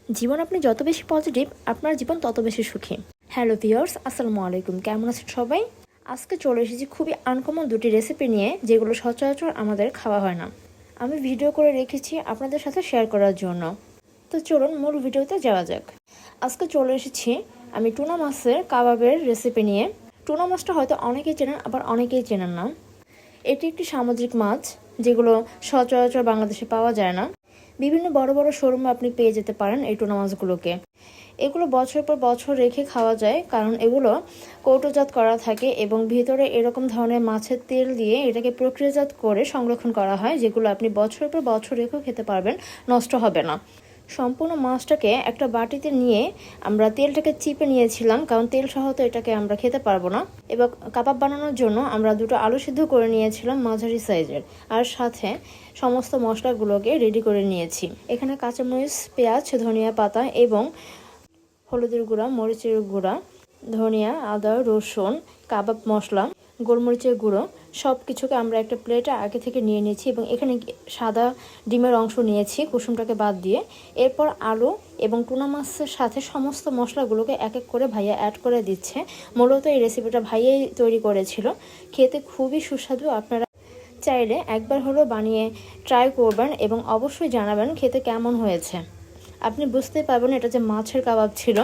জীবন আপনি যত বেশি পজিটিভ, আপনার জীবন তত বেশি সুখী। হ্যালো ভিউয়ার্স, আসসালামু আলাইকুম। কেমন আছেন সবাই? আজকে চলে এসেছি খুবই আনকমন দুটি রেসিপি নিয়ে, যেগুলো সচরাচর আমাদের খাওয়া হয় না। আমি ভিডিও করে রেখেছি আপনাদের সাথে শেয়ার করার জন্য। তো চলুন মূল ভিডিওতে যাওয়া যাক। আজকে চলে এসেছি আমি টুনা মাছের কাবাবের রেসিপি নিয়ে। টুনা মাছটা হয়তো অনেকেই চেনেন, আবার অনেকেই চেনেন না। এটি একটি সামুদ্রিক মাছ, যেগুলো সচরাচর বাংলাদেশে পাওয়া যায় না। বিভিন্ন বড় বড় শোরুমে আপনি পেয়ে যেতে পারেন এই টুনা মাছগুলোকে। এগুলো বছর পর বছর রেখে খাওয়া যায়, কারণ এগুলো কৌটোজাত করা থাকে এবং ভিতরে এরকম ধরনের মাছের তেল দিয়ে এটাকে প্রক্রিয়াজাত করে সংরক্ষণ করা হয়, যেগুলো আপনি বছর পর বছর রেখেও খেতে পারবেন, নষ্ট হবে না। সম্পূর্ণ মাছটাকে একটা বাটিতে নিয়ে আমরা তেলটাকে চিপে নিয়েছিলাম, কারণ তেল সহ তো এটাকে আমরা খেতে পারবো না। এবার কাবাব বানানোর জন্য আমরা দুটো আলু সিদ্ধ করে নিয়েছিলাম মাঝারি সাইজের, আর সাথে সমস্ত মশলাগুলোকে রেডি করে নিয়েছি। এখানে কাঁচামরিচ, পেঁয়াজ, ধনিয়া পাতা এবং হলুদের গুঁড়া, মরিচের গুঁড়া, ধনিয়া, আদা, রসুন, কাবাব মশলা, গোলমরিচের গুঁড়ো সব কিছুকে আমরা একটা প্লেটে আগে থেকে নিয়ে নিয়েছি এবং এখানে সাদা ডিমের অংশ নিয়েছি কুসুমটাকে বাদ দিয়ে। এরপর আলু এবং টুনা মাছের সাথে সমস্ত মশলাগুলোকে এক এক করে ভাইয়া অ্যাড করে দিচ্ছে। মূলত এই রেসিপিটা ভাইয়াই তৈরি করেছিল। খেতে খুবই সুস্বাদু। আপনারা চাইলে একবার হলেও বানিয়ে ট্রাই করবেন এবং অবশ্যই জানাবেন খেতে কেমন হয়েছে। আপনি বুঝতে পারবেন এটা যে মাছের কাবাব ছিল।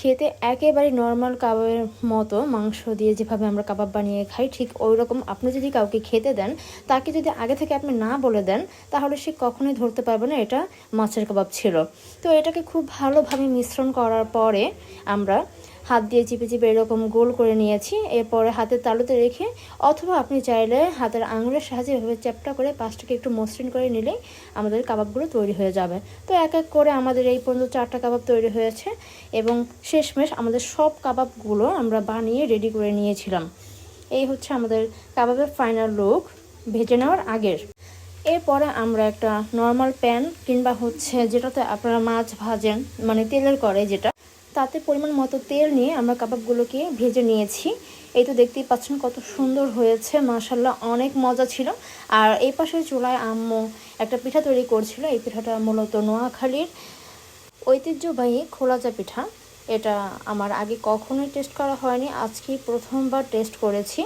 খেতে একেবারে নর্মাল কাবাবের মতো, মাংস দিয়ে যেভাবে আমরা কাবাব বানিয়ে খাই ঠিক ওই রকম। আপনি যদি কাউকে খেতে দেন, তাকে যদি আগে থেকে আপনি না বলে দেন, তাহলে সে কখনোই ধরতে পারবে না এটা মাছের কাবাব ছিল। তো এটাকে খুব ভালোভাবে মিশ্রণ করার পরে আমরা হাত দিয়ে চিপে চিপে এরকম গোল করে নিয়েছি। এরপরে হাতের তালুতে রেখে, অথবা আপনি চাইলে হাতের আঙুলের সাহায্যে এভাবে চ্যাপটা করে পাশটাকে একটু মসৃণ করে নিলেই আমাদের কাবাবগুলো তৈরি হয়ে যাবে। তো এক এক করে আমাদের এই পর্যন্ত 4টা কাবাব তৈরি হয়েছে এবং শেষমেশ আমাদের সব কাবাবগুলো আমরা বানিয়ে রেডি করে নিয়েছিলাম। এই হচ্ছে আমাদের কাবাবের ফাইনাল লুক ভেজে নেওয়ার আগের। এরপরে আমরা একটা নর্মাল প্যান কিংবা যেটাতে আপনারা মাছ ভাজেন, মানে তেলের কড়াই যেটা, তাতে পরিমাণ মতো তেল নিয়ে আমরা কাবাবগুলোকে ভেজে নিয়েছি। এই তো দেখতেই পাচ্ছেন কত সুন্দর হয়েছে, মাশাল্লাহ অনেক মজা ছিল। আর এই পাশে চুলায় আম্মু একটা পিঠা তৈরি করছিল। এই পিঠাটা মূলত নোয়াখালীর ঐতিহ্যবাহী খোলাজা পিঠা। এটা আমার আগে কখনোই টেস্ট করা হয়নি, আজকেই প্রথমবার টেস্ট করেছি।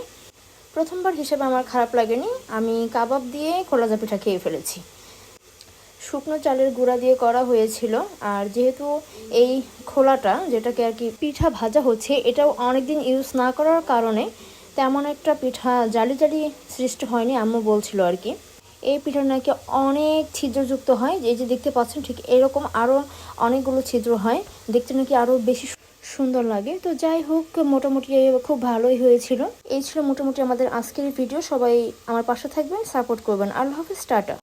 প্রথমবার হিসেবে আমার খারাপ লাগেনি, আমি কাবাব দিয়ে খোলাজা পিঠা খেয়ে ফেলেছি। শুকনো চালের গুঁড়া দিয়ে করা হয়েছিল। আর যেহেতু এই খোলাটা, যেটাকে আর কি পিঠা ভাজা হচ্ছে, এটাও অনেকদিন ইউজ না করার কারণে তেমন একটা পিঠা জালি জালি সৃষ্টি হয়নি, আম্মু বলছিল আর কি। এই পিঠা নাকি অনেক ছিদ্রযুক্ত হয়, এই যে দেখতে পাচ্ছেন ঠিক এরকম আরও অনেকগুলো ছিদ্র হয়, দেখতে নাকি আরও বেশি সুন্দর লাগে। তো যাই হোক, মোটামুটি খুব ভালোই হয়েছিল। এই ছিল মোটামুটি আমাদের আজকের ভিডিও। সবাই আমার পাশে থাকবেন, সাপোর্ট করবেন। আল্লাহ হাফিজ, টাটা।